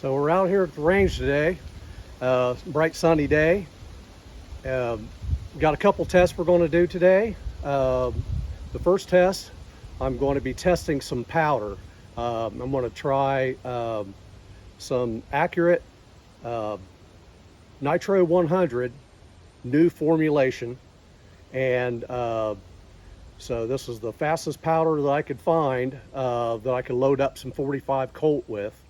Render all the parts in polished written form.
So we're out here at the range today, bright sunny day. Got a couple tests we're going to do today. The first test, I'm going to be testing some powder. I'm going to try some accurate Nitro 100 new formulation, and so this is the fastest powder that I could find that I could load up some 45 Colt with.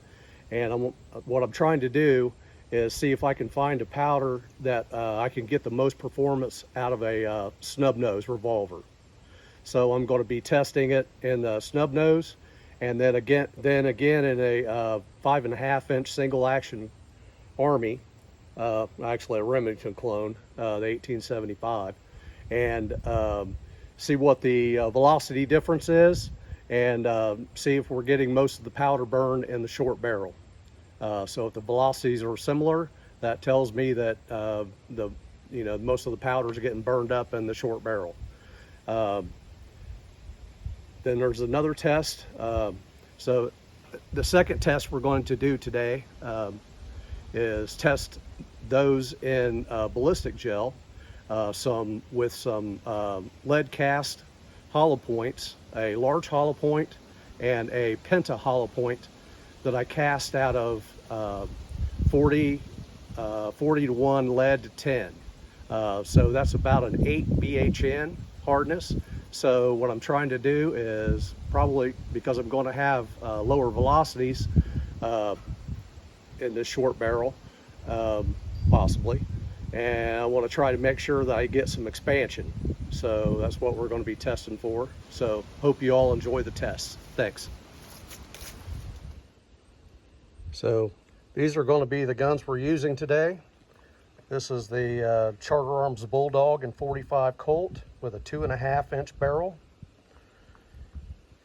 And what I'm trying to do is see if I can find a powder that I can get the most performance out of a snub nose revolver. So I'm going to be testing it in the snub nose, and then again in a 5.5 inch single action Army, actually a Remington clone, the 1875, and see what the velocity difference is, and see if we're getting most of the powder burn in the short barrel. So if the velocities are similar, that tells me that most of the powders are getting burned up in the short barrel. Then there's another test. So the second test we're going to do today is test those in ballistic gel, with some lead cast Hollowpoints, a large Hollowpoint and a Penta Hollowpoint that I cast out of 40 to 1 lead to 10. So that's about an 8 BHN hardness. So what I'm trying to do is, probably because I'm going to have lower velocities in this short barrel, possibly, and I want to try to make sure that I get some expansion. So that's what we're going to be testing for. So hope you all enjoy the tests. Thanks. So these are going to be the guns we're using today. This is the Charter Arms Bulldog in 45 Colt with a 2.5 inch barrel.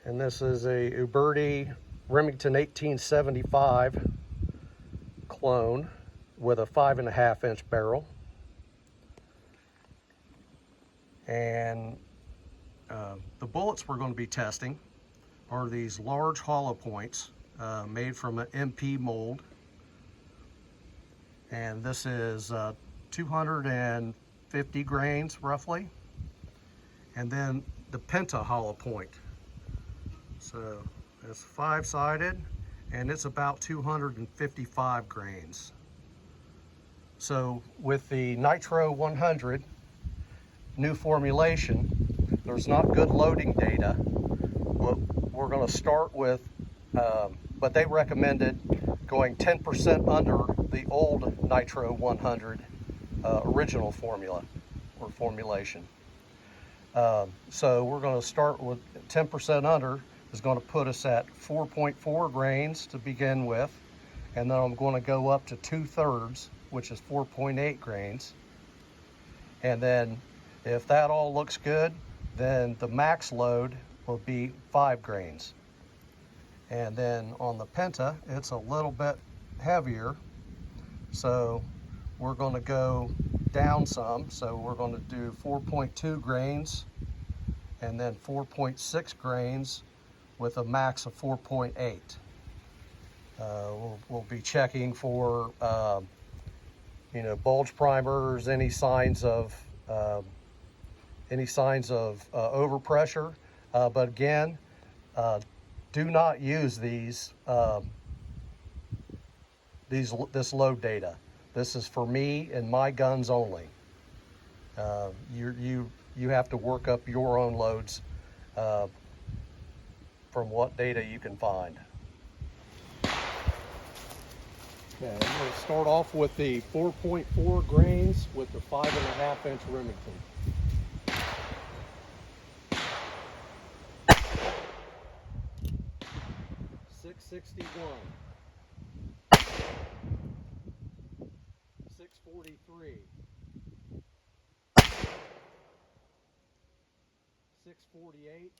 And this is a Uberti Remington 1875 clone with a 5.5 inch barrel. And the bullets we're going to be testing are these large Hollowpoints made from an MP mold. And this is 250 grains roughly. And then the Penta Hollowpoint. So it's 5-sided and it's about 255 grains. So with the Nitro 100 new formulation, there's not good loading data. We're going to start with, but they recommended going 10% under the old Nitro 100 original formula or formulation. So we're going to start with 10% under is going to put us at 4.4 grains to begin with, and then I'm going to go up to 2/3, which is 4.8 grains. And then if that all looks good, then the max load will be 5 grains. And then on the Penta, it's a little bit heavier, so we're going to go down some. So we're going to do 4.2 grains and then 4.6 grains with a max of 4.8. We'll be checking for bulge primers, any signs of overpressure, but again, do not use this load data. This is for me and my guns only. You have to work up your own loads from what data you can find. Okay, I'm going to start off with the 4.4 grains with the 5.5 inch Remington. .661, 643, 648,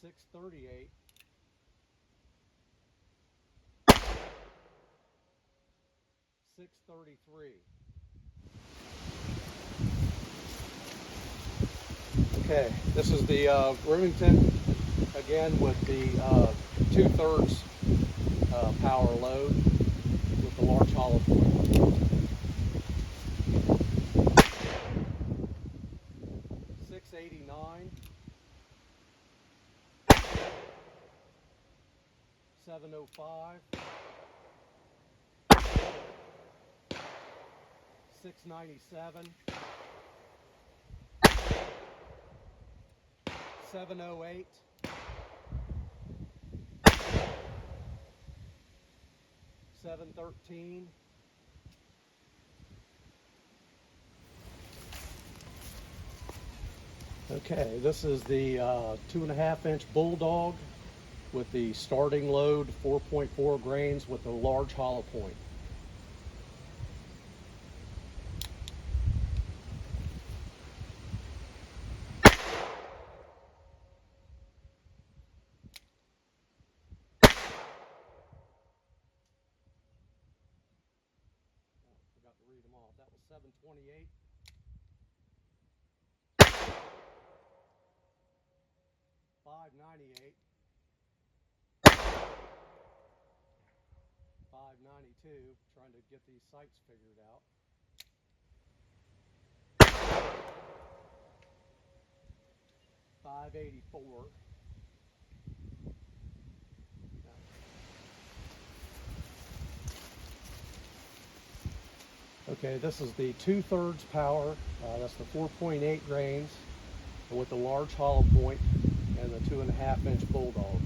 638, 633. Okay, this is the Remington again with the 2/3 power load with the large hollow point. 689, 705, 697, 708, 713, okay, this is the 2.5-inch Bulldog with the starting load 4.4 grains with the large hollow point. Forgot to read them off. That was 728. 598. 592. Trying to get these sights figured out. 584. Okay, this is the 2/3 power. That's the 4.8 grains with the large hollow point and the 2.5-inch Bulldog.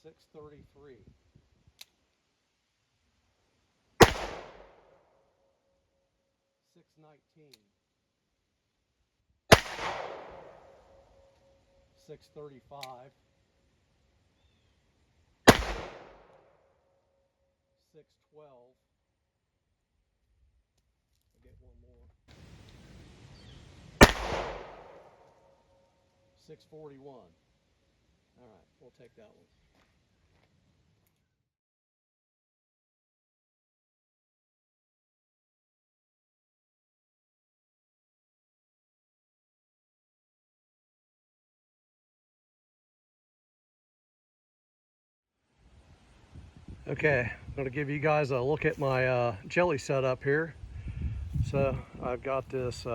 $633. 619. 635. 612. I'll get one more. 641. All right, we'll take that one. Okay, I'm going to give you guys a look at my jelly setup here. So I've got this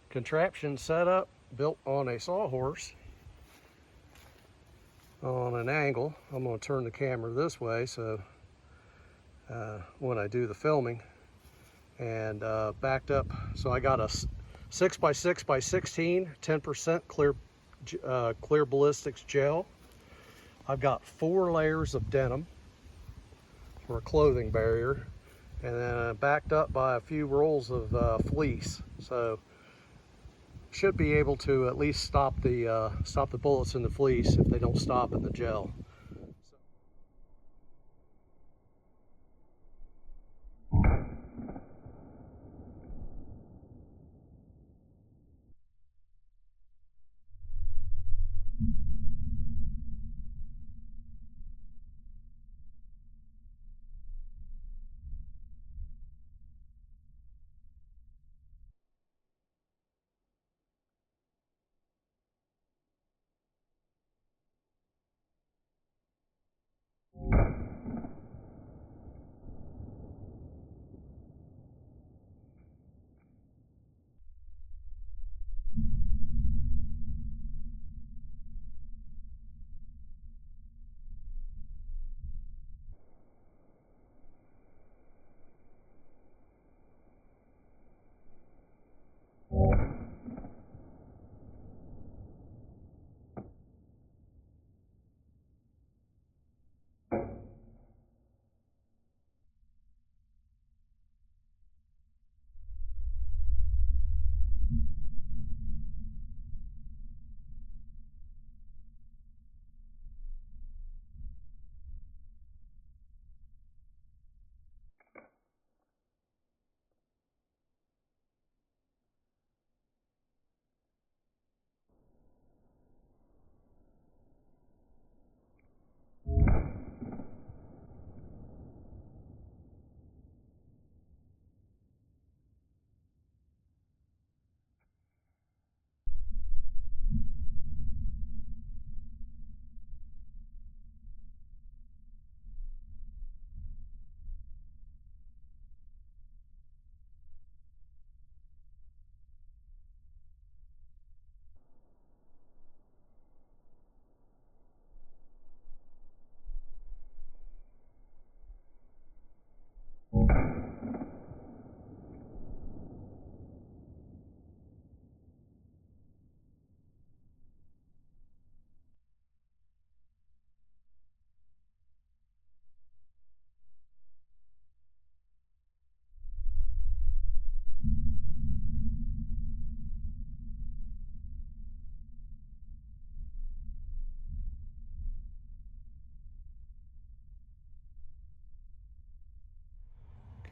contraption set up, built on a sawhorse on an angle. I'm going to turn the camera this way so when I do the filming, and backed up. So I got a 6x6x16, 10% clear ballistics gel. I've got 4 layers of denim for a clothing barrier, and then backed up by a few rolls of fleece. So should be able to at least stop the bullets in the fleece if they don't stop in the gel.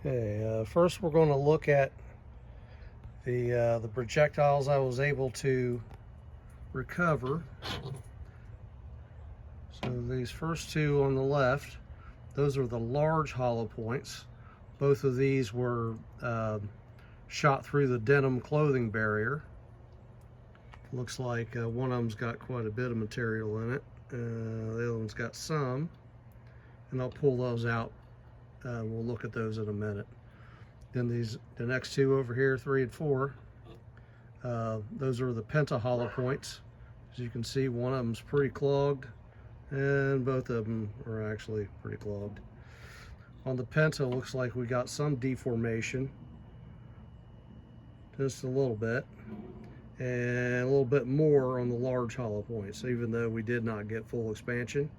Okay, first we're going to look at the projectiles I was able to recover. So these first two on the left, those are the large hollow points. Both of these were shot through the denim clothing barrier. Looks like one of them's got quite a bit of material in it. The other one's got some, and I'll pull those out. We'll look at those in a minute. Then the next two over here, 3 and 4, those are the penta hollow points. As you can see, one of them's pretty clogged, and both of them are actually pretty clogged. On the penta, looks like we got some deformation, just a little bit, and a little bit more on the large hollow points, even though we did not get full expansion.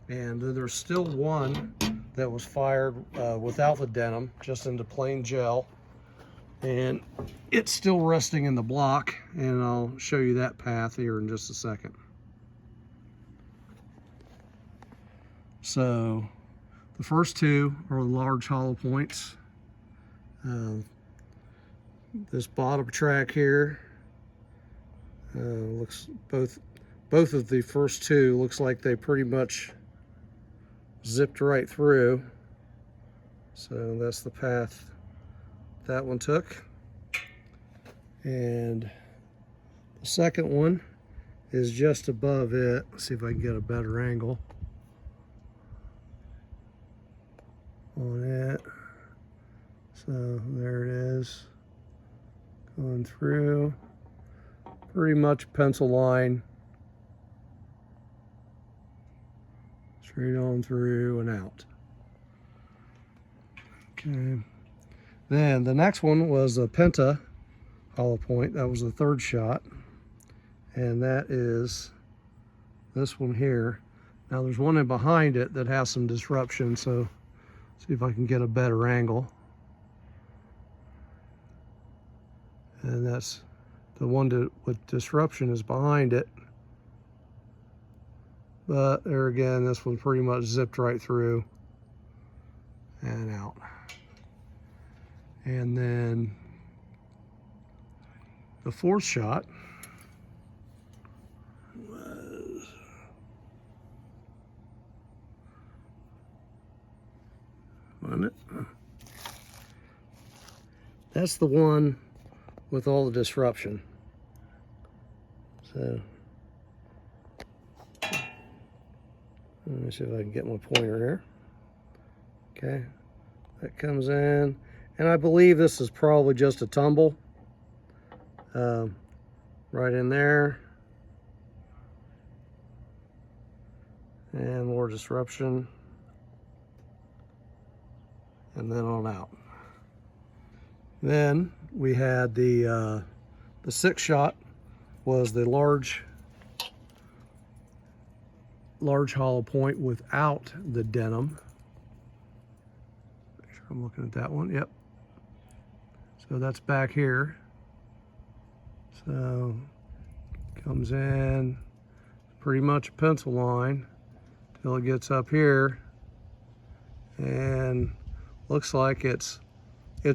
And then there's still one that was fired without the denim, just into plain gel, and it's still resting in the block, and I'll show you that path here in just a second. So the first two are the large hollow points. This bottom track here looks both of the first two looks like they pretty much zipped right through. So that's the path that one took. And the second one is just above it. Let's see if I can get a better angle on it. So there it is, going through, pretty much pencil line, straight on through and out. Okay, then the next one was a penta hollow point. That was the third shot, and that is this one here. Now there's one in behind it that has some disruption, so see if I can get a better angle. And that's the one with disruption is behind it. But there again, this one pretty much zipped right through and out. And then the fourth shot was that's the one with all the disruption. So let me see if I can get my pointer here. Okay, that comes in, and I believe this is probably just a tumble right in there, and more disruption, and then on out. Then we had the sixth shot was the large hollow point without the denim. Make sure I'm looking at that one. Yep. So that's back here. So comes in pretty much a pencil line till it gets up here, and looks like it's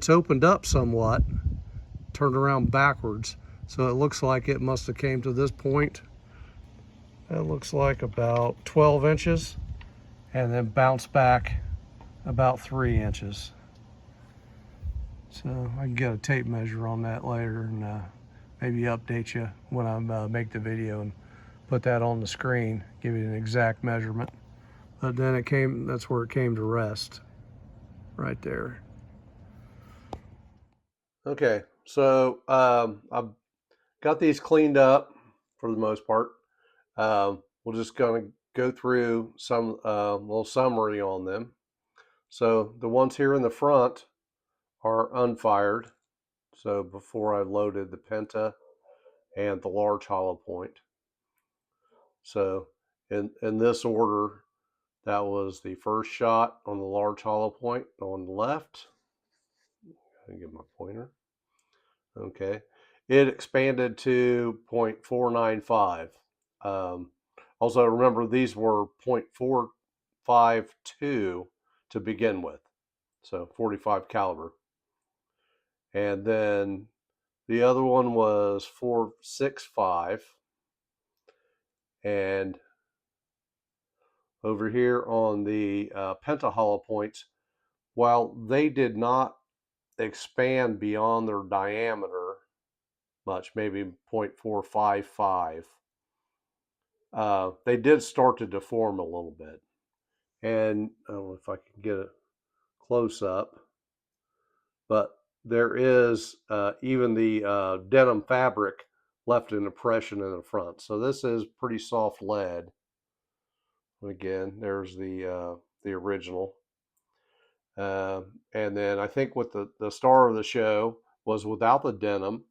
opened up somewhat, turned around backwards. So it looks like it must have came to this point. That looks like about 12 inches, and then bounced back about 3 inches. So I can get a tape measure on that later, and maybe update you when I make the video and put that on the screen, give you an exact measurement. But then that's where it came to rest, right there. Okay, so I've got these cleaned up for the most part. We're just going to go through some little summary on them. So the ones here in the front are unfired. So before I loaded the penta and the large hollow point. So in this order, that was the first shot on the large hollow point on the left. I can get my pointer. Okay, it expanded to 0.495. Also, remember these were 0.452 to begin with. so 45 caliber. And then the other one was 4.65, and over here on the Penta Hollowpoints, while they did not expand beyond their diameter much, maybe 0.455, they did start to deform a little bit. And I don't know if I can get a close up, but there is even the denim fabric left an impression in the front. So this is pretty soft lead. Again, there's the original. And then I think what the star of the show was without the denim,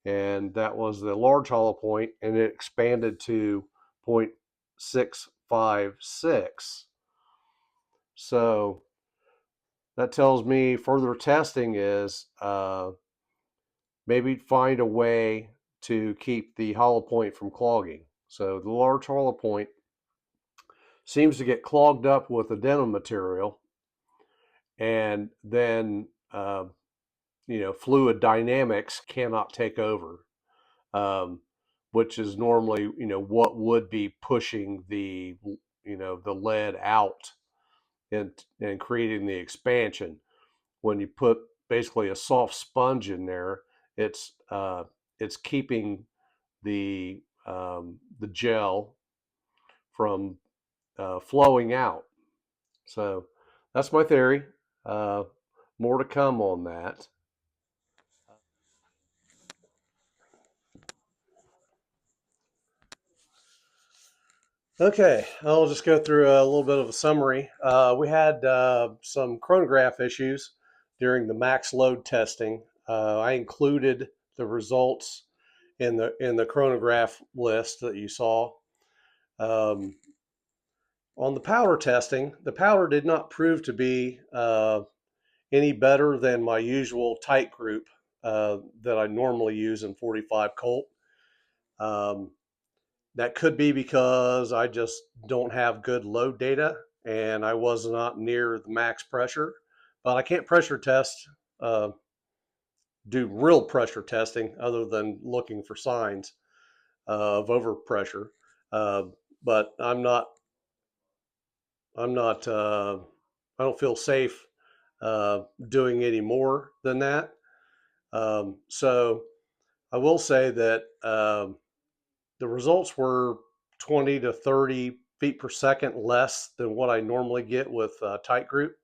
and that was the large hollow point, and it expanded to 0.656. So that tells me further testing is maybe find a way to keep the hollow point from clogging. So the large hollow point seems to get clogged up with the denim material, and then fluid dynamics cannot take over, which is normally what would be pushing the the lead out and creating the expansion. When you put basically a soft sponge in there, it's keeping the gel from flowing out. So that's my theory. More to come on that. Okay, I'll just go through a little bit of a summary. We had some chronograph issues during the max load testing. I included the results in the chronograph list that you saw. Um, on the powder testing, the powder did not prove to be any better than my usual tight group that I normally use in 45 Colt. Um, that could be because I just don't have good load data and I was not near the max pressure. But I can't pressure test, uh, do real pressure testing other than looking for signs of overpressure. Uh, but I'm not, I don't feel safe doing any more than that. So I will say that the results were 20 to 30 feet per second less than what I normally get with tight group,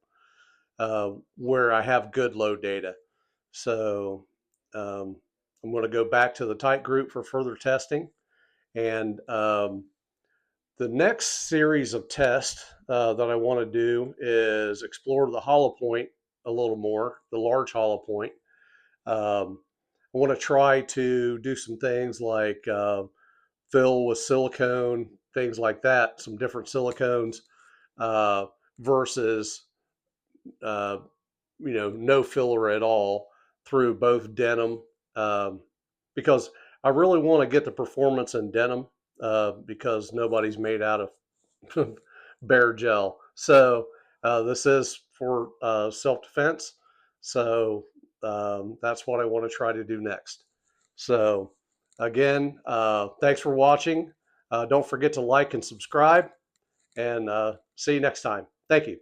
where I have good load data. So I'm going to go back to the tight group for further testing. And the next series of tests that I want to do is explore the hollow point a little more, the large hollow point. I want to try to do some things like fill with silicone, things like that, some different silicones versus uh, no filler at all through both denim, um, because I really want to get the performance in denim because nobody's made out of bare gel. So this is for self-defense. So that's what I want to try to do next. So again, thanks for watching. Don't forget to like and subscribe, and see you next time. Thank you.